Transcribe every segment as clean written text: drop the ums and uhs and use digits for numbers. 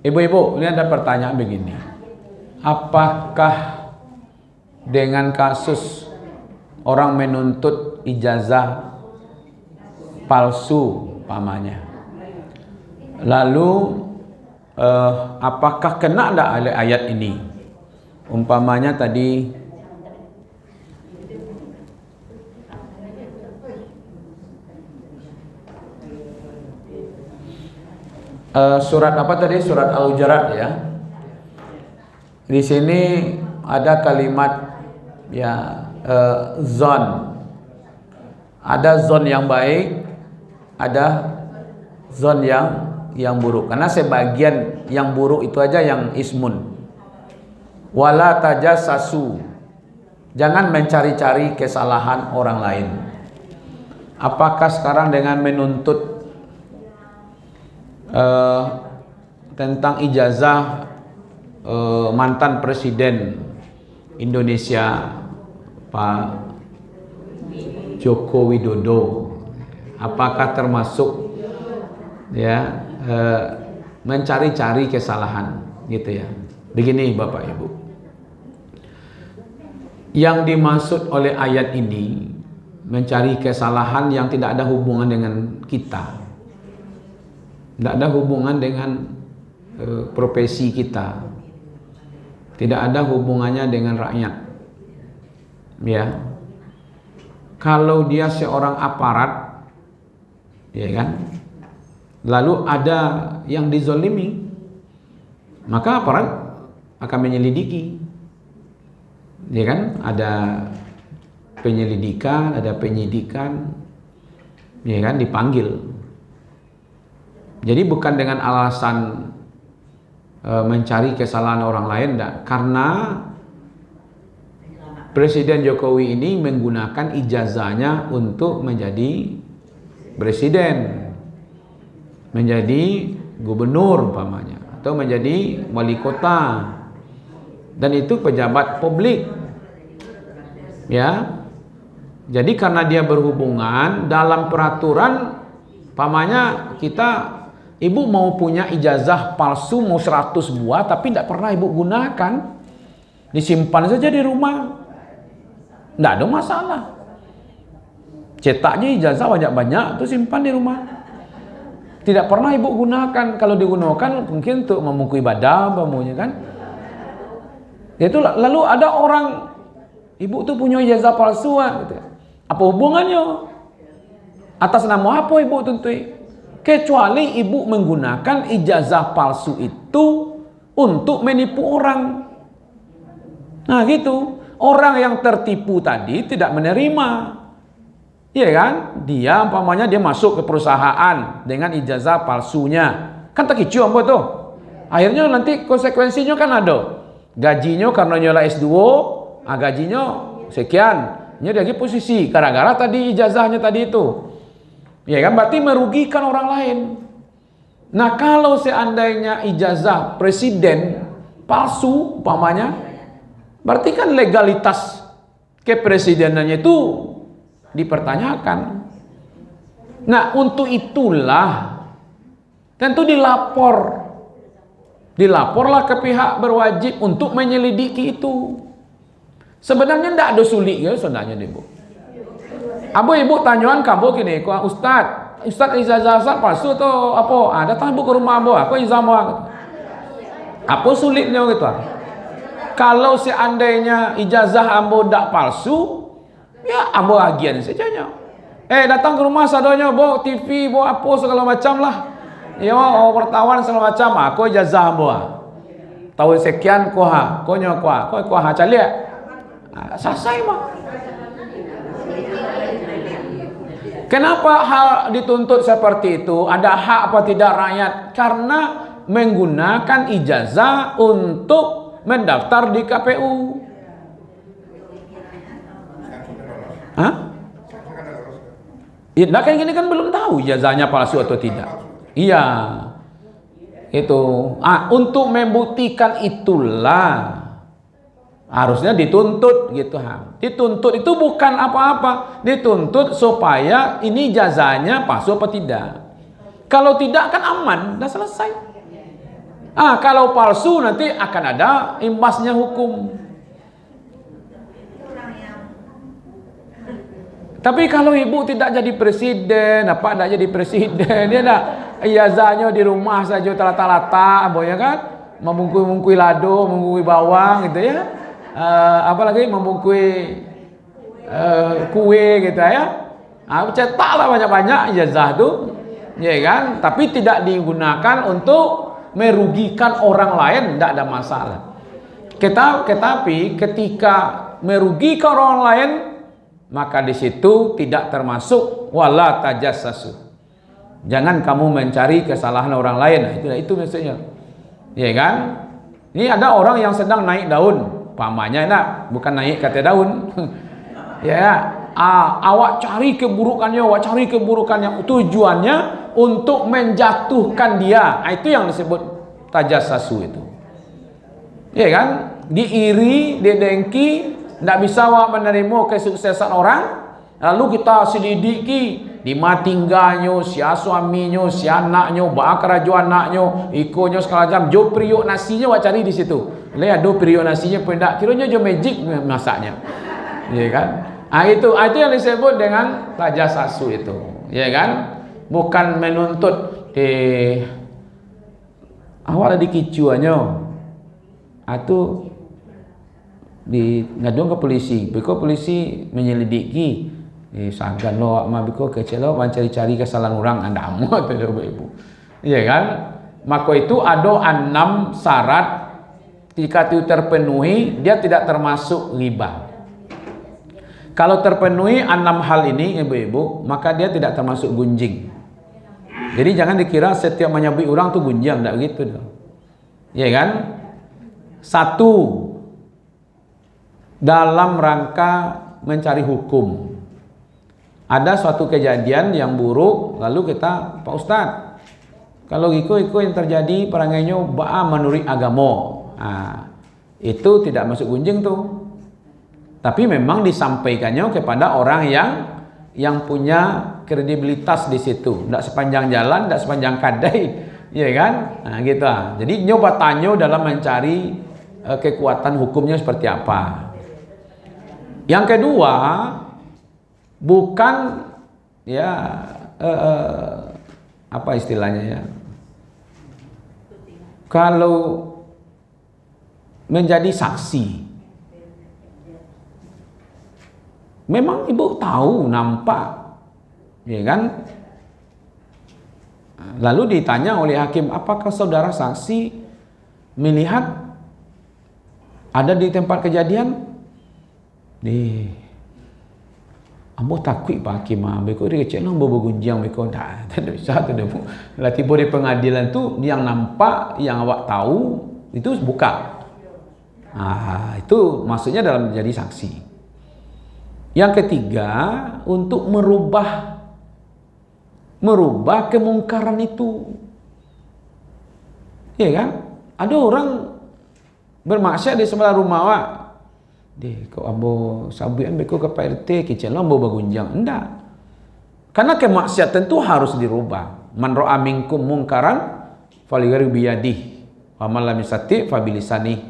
Ibu-ibu, ini ada pertanyaan begini. Apakah dengan kasus orang menuntut ijazah palsu umpamanya, lalu apakah kena enggak oleh ayat ini? Umpamanya tadi surat apa tadi? Surat Al-Hujurat ya. Di sini ada kalimat ya zon. Ada zon yang baik, ada zon yang buruk. Karena sebagian yang buruk itu aja yang ismun. Wala tajassasu. Jangan mencari-cari kesalahan orang lain. Apakah sekarang dengan menuntut tentang ijazah mantan presiden Indonesia Pak Joko Widodo, apakah termasuk ya mencari-cari kesalahan gitu ya? Begini Bapak Ibu, yang dimaksud oleh ayat ini mencari kesalahan yang tidak ada hubungan dengan kita, tidak ada hubungan dengan profesi kita, tidak ada hubungannya dengan rakyat. Ya, kalau dia seorang aparat, ya kan, lalu ada yang dizolimi, maka aparat akan menyelidiki, ya kan, ada penyelidikan, ada penyidikan, ya kan, dipanggil. Jadi bukan dengan alasan mencari kesalahan orang lain, enggak. Karena Presiden Jokowi ini menggunakan ijazahnya untuk menjadi presiden, menjadi gubernur umpamanya, atau menjadi wali kota, dan itu pejabat publik ya. Jadi karena dia berhubungan dalam peraturan umpamanya kita, ibu mau punya ijazah palsu mau 100 buah tapi tidak pernah ibu gunakan, disimpan saja di rumah, tidak ada masalah. Cetaknya ijazah banyak-banyak, itu simpan di rumah, tidak pernah ibu gunakan. Kalau digunakan mungkin untuk memukul ibadah umpamanya kan. Itu lalu ada orang, ibu tuh punya ijazah palsu gitu. Apa hubungannya? Atas nama apa ibu tuntut? Kecuali ibu menggunakan ijazah palsu itu untuk menipu orang. Nah gitu, orang yang tertipu tadi tidak menerima, iya kan? Dia umpamanya dia masuk ke perusahaan dengan ijazah palsunya, kan tak kicau apa tuh? Akhirnya nanti konsekuensinya kan ada. Gajinya karena nyola S2, gajinya sekian, nya lagi posisi gara-gara tadi ijazahnya tadi itu. Ya kan, berarti merugikan orang lain. Nah, kalau seandainya ijazah presiden palsu umpamanya, berarti kan legalitas kepresidenannya itu dipertanyakan. Nah, untuk itulah tentu dilaporlah ke pihak berwajib untuk menyelidiki itu. Sebenarnya tidak ada sulit ya sebenarnya ibu. Ibu tanyaan kamu gini, Ustaz ijazah palsu atau apa? Datang ibu ke rumah aku ijazah apa sulitnya gitu? Kalau seandainya ijazah ambo tidak palsu, ya ambo agian saja. Datang ke rumah sadonya bawa TV, bawa apa segala macam lah. Ya, wartawan segala macam. Aku ijazah ambo. Tahun sekian kuha caliak. Selesai mah. Kenapa hal dituntut seperti itu? Ada hak apa tidak rakyat? Karena menggunakan ijazah untuk mendaftar di KPU. Hah? Ya, nah kan gini kan belum tahu ijazahnya palsu atau tidak. Iya. Itu. Untuk membuktikan itulah harusnya dituntut gitu. Dituntut itu bukan apa-apa, dituntut supaya ini ijazahnya palsu apa tidak. Kalau tidak kan aman, udah selesai. Kalau palsu nanti akan ada imbasnya hukum. Tapi kalau ibu tidak jadi presiden, tidak jadi presiden, dia nak ijazahnya di rumah saja tata-tata, ya kan? Membungkui lado, membungkui bawang gitu ya. Apalagi membungkui kue gitu ya. Cetaklah banyak-banyak ijazah tuh, ya kan? Tapi tidak digunakan untuk merugikan orang lain, tidak ada masalah. Tetapi ketika merugikan orang lain, maka di situ tidak termasuk wala tajassasu. Jangan kamu mencari kesalahan orang lain. Itu maksudnya. Ya kan? Ini ada orang yang sedang naik daun, pamannya bukan naik kata daun. Ya, awak cari keburukannya, tujuannya untuk menjatuhkan dia. Itu yang disebut tajassasu itu. Ya kan? Diiri, didengki, tidak bisa awak menerima kesuksesan orang, lalu kita selidiki di matingganyo, sia suaminya, sia anaknya, bakar rajo anaknya, ikonyo segala macam, jo periuk nasinya awak cari di situ. Lihat do periuk nasinya pendak, kiranya jo magic masaknya. Ya kan? Itu yang disebut dengan tajassasu itu. Ya kan? Bukan menuntut awak ada di kicuannya. Atau di ngaduan ke polisi, beko polisi menyelidiki, sagan lo ama beko kecil lo mencari-cari kesalahan orang anda amat ibu, iya kan? Maka itu ada 6 syarat, jika itu terpenuhi dia tidak termasuk riba. Kalau terpenuhi 6 hal ini ibu-ibu, maka dia tidak termasuk gunjing. Jadi jangan dikira setiap menyabui orang tuh gunjang, tidak begitu, iya kan? 1, dalam rangka mencari hukum. Ada suatu kejadian yang buruk, lalu kita, Pak Ustadz, kalau iko yang terjadi perangainya ba'a menurut agama, itu tidak masuk gunjing tuh. Tapi memang disampaikannya kepada orang yang punya kredibilitas di situ, tidak sepanjang jalan, tidak sepanjang kadai, ya kan? Gitu. Jadi nyoba tanya dalam mencari kekuatan hukumnya seperti apa. Yang kedua, bukan apa istilahnya ya, kalau menjadi saksi, memang ibu tahu, nampak, ya kan? Lalu ditanya oleh hakim, apakah saudara saksi melihat ada di tempat kejadian? Ambo takut Pak Hakim, beko dia kecil ambo bergunjang, beko tak bisa tu demo. Lah tiba di pengadilan tu yang nampak, yang awak tahu itu buka. Itu maksudnya dalam menjadi saksi. Yang ketiga, untuk merubah kemungkaran itu. Ya kan? Ada orang bermaksiat di sebelah rumah awak. Kau ambo sabuan beko ke Pak RT kecil ambo bergunjang. Enggak. Karena kemaksiatan itu harus dirubah. Man ra'a minkum mungkaran falyughayyirhu biyadihi wa man lam yastati' fa bilisanihi.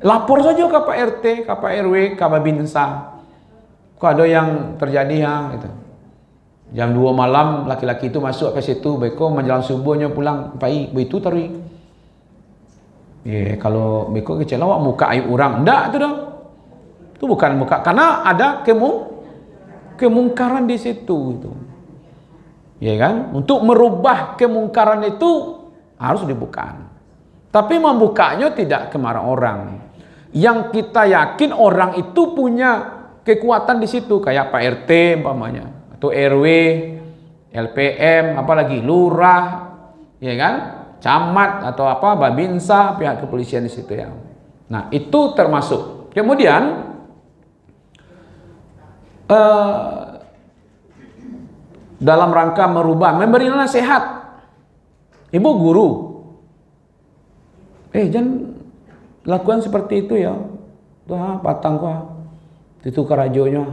Lapor saja ke Pak RT, ke Pak RW, ke Babinsa. Kok ada yang terjadi gitu. Jam 2 malam laki-laki itu masuk ke situ, beko menjelang subuhnya pulang pai, begitu tari. Kalau beko kecil awak muka aib orang, enggak itu dah. Itu bukan muka, karena ada kemungkaran di situ itu. Ya kan? Untuk merubah kemungkaran itu harus dibuka. Tapi membukanya tidak kemarah orang. Yang kita yakin orang itu punya kekuatan di situ, kayak Pak RT umpamanya, atau RW, LPM, apalagi lurah, ya kan? Camat atau apa, Babinsa, pihak kepolisian di situ ya. Nah, itu termasuk. Kemudian dalam rangka merubah, memberi nasihat. Ibu guru, jangan lakukan seperti itu ya. Tuh patang kau, tukar rajonya.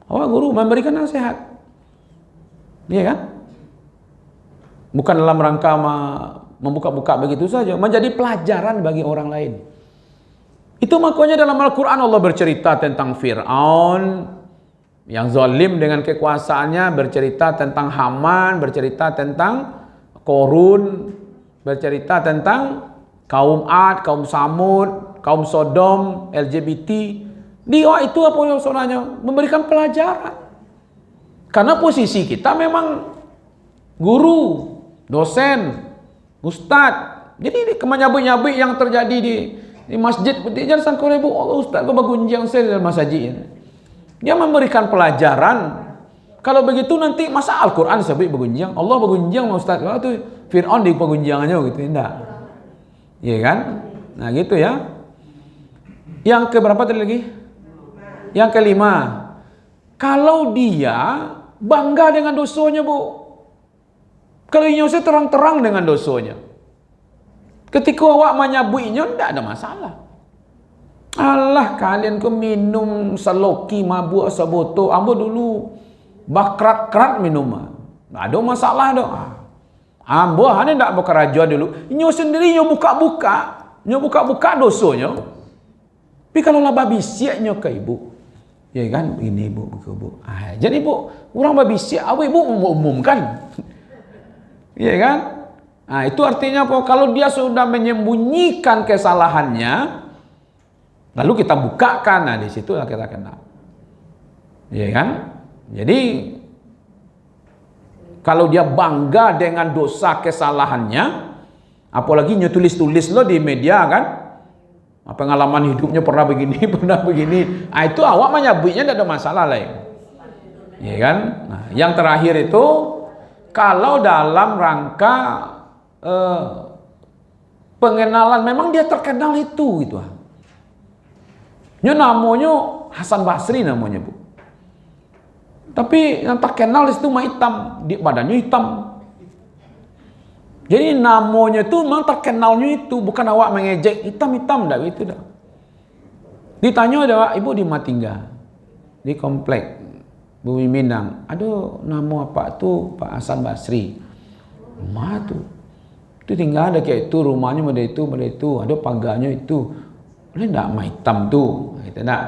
Awak guru memberikan nasihat, iya kan? Bukan dalam rangka membuka-buka begitu saja, menjadi pelajaran bagi orang lain. Itu makanya dalam Al-Quran Allah bercerita tentang Fir'aun yang zalim dengan kekuasaannya, bercerita tentang Haman, bercerita tentang Korun, bercerita tentang kaum Ad, kaum Samud, kaum Sodom, LGBT. Dia itu apa yang sebenarnya? Memberikan pelajaran. Karena posisi kita memang guru, dosen, ustadz. Jadi kemenyabik-nyabik yang terjadi di masjid, jangan sangka ibu, Allah ustadz bagunjang saya dalam masjid. Dia memberikan pelajaran. Kalau begitu nanti masa Al-Quran sebut bagunjang, Allah bagunjang ustadz. Itu Fir'aun di bagunjangannya gitu, enggak. Iya kan? Nah gitu ya. Yang keberapa tadi lagi? Yang kelima, kalau dia bangga dengan dosanya, Bu. Kalau Indonesia terang-terang dengan dosanya. Ketika awak menyabuinya, tidak ada masalah. Allah, kalian ke minum saloki, mabuk, saboto, ambo dulu bakrat-krat minum. Tidak ada masalah dong. Ambo hanya tidak bekerja dulu. Indonesia sendiri nyo buka-buka dosanya. Tapi kalau lah babisiaknya ke ibu, ya kan, ini ibu, bu. Jadi ibu, orang babisiak, ibu umumkan. Ya kan? Nah, itu artinya apa? Kalau dia sudah menyembunyikan kesalahannya, lalu kita bukakan, nah di situ kita kenal. Ya kan? Jadi kalau dia bangga dengan dosa kesalahannya, apalagi tulis-tulis lo di media kan, pengalaman hidupnya pernah begini, pernah begini. Nah, itu awak menyebutnya tidak ada masalah lain. Ya kan? Nah, yang terakhir itu kalau dalam rangka pengenalan, memang dia terkenal itu gitu. Namanya Hasan Basri namanya, Bu. Tapi yang terkenal itu mah hitam, di badannya hitam. Jadi namanya itu memang terkenalnya itu, bukan awak mengejek hitam-hitam dah gitu dah. Ditanya ada ibu di Matingga, di komplek Bumi Minang, aduh nama apa tuh Pak Hasan Basri. Rumah tuh itu tinggal ada kayak itu, rumahnya ada itu, ada pagarnya itu. Boleh enggak mah hitam tuh, gitu enggak?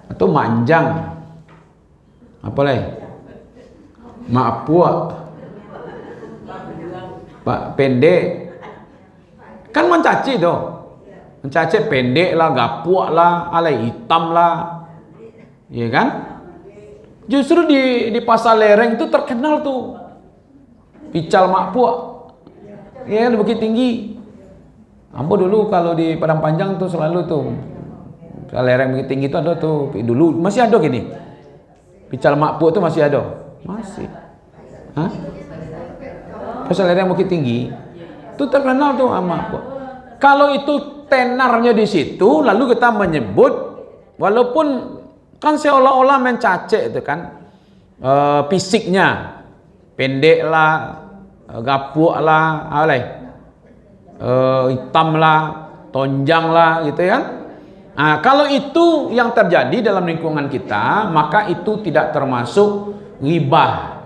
Atau manjang. Apa lagi? Mak puak. Pak pendek. Kan mencaci tuh. Mencaci pendek lah, gapuak lah, alai hitam lah. Iya kan? Justru di pasar lereng itu terkenal tuh pical mak puak. Ya, di Bukit Tinggi. Ambo dulu kalau di Padang Panjang tuh selalu tuh pasar lereng Bukit Tinggi itu ada tuh dulu, masih ada gini. Pical mak puak tuh masih ada. Masih. Hah? Pasar lereng Bukit Tinggi itu terkenal tuh sama puak. Kalau itu tenarnya di situ, lalu kita menyebut, walaupun kan seolah-olah mencaci itu kan fisiknya, pendek lah, gapuk lah, hitam lah, tonjang lah, gitu kan. Nah, kalau itu yang terjadi dalam lingkungan kita, maka itu tidak termasuk ghibah.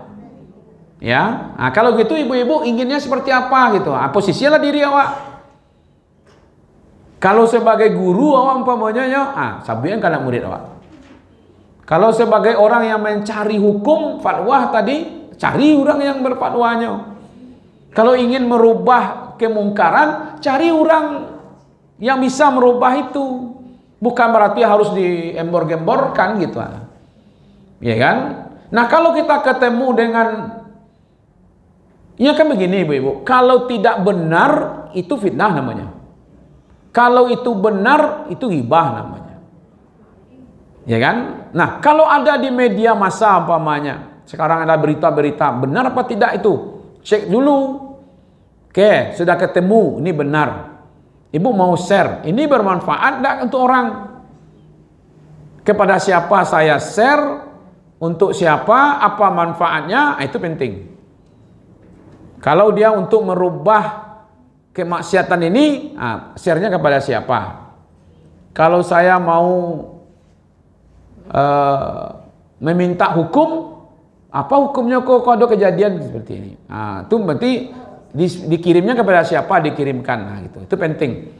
Ya, nah, kalau gitu ibu-ibu inginnya seperti apa gitu? Posisilah diri awak. Kalau sebagai guru awak umpamanya, sabian kan murid awak. Kalau sebagai orang yang mencari hukum fatwa tadi, cari orang yang berfatwanya. Kalau ingin merubah kemungkaran, cari orang yang bisa merubah itu. Bukan berarti harus diembor-gemborkan gitu. Ya kan? Nah, kalau kita ketemu dengan, ya kan begini ibu-ibu, kalau tidak benar itu fitnah namanya. Kalau itu benar itu ghibah namanya. Ya kan? Nah, kalau ada di media massa umpamanya, sekarang ada berita-berita, benar apa tidak itu? Cek dulu. Oke, sudah ketemu, ini benar. Ibu mau share, ini bermanfaat enggak untuk orang? Kepada siapa saya share, untuk siapa, apa manfaatnya, itu penting. Kalau dia untuk merubah kemaksiatan ini, share-nya kepada siapa? Kalau saya mau meminta hukum, apa hukumnya kok ada kejadian seperti ini? Itu berarti dikirimnya kepada siapa dikirimkan, nah itu penting.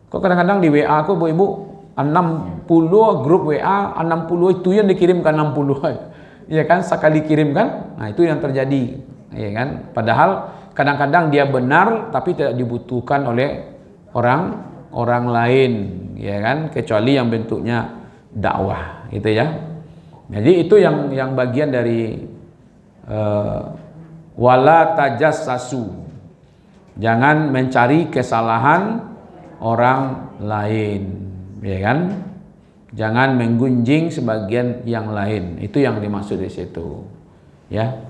Kok kadang-kadang di WA aku ibu 60 grup WA 60 itu yang dikirimkan 60, ya kan, sekali kirimkan, nah itu yang terjadi, ya kan. Padahal kadang-kadang dia benar tapi tidak dibutuhkan oleh orang lain, ya kan, kecuali yang bentuknya dakwah, gitu ya. Jadi itu yang bagian dari wala tajassasu, jangan mencari kesalahan orang lain, ya kan, jangan menggunjing sebagian yang lain, itu yang dimaksud di situ, ya.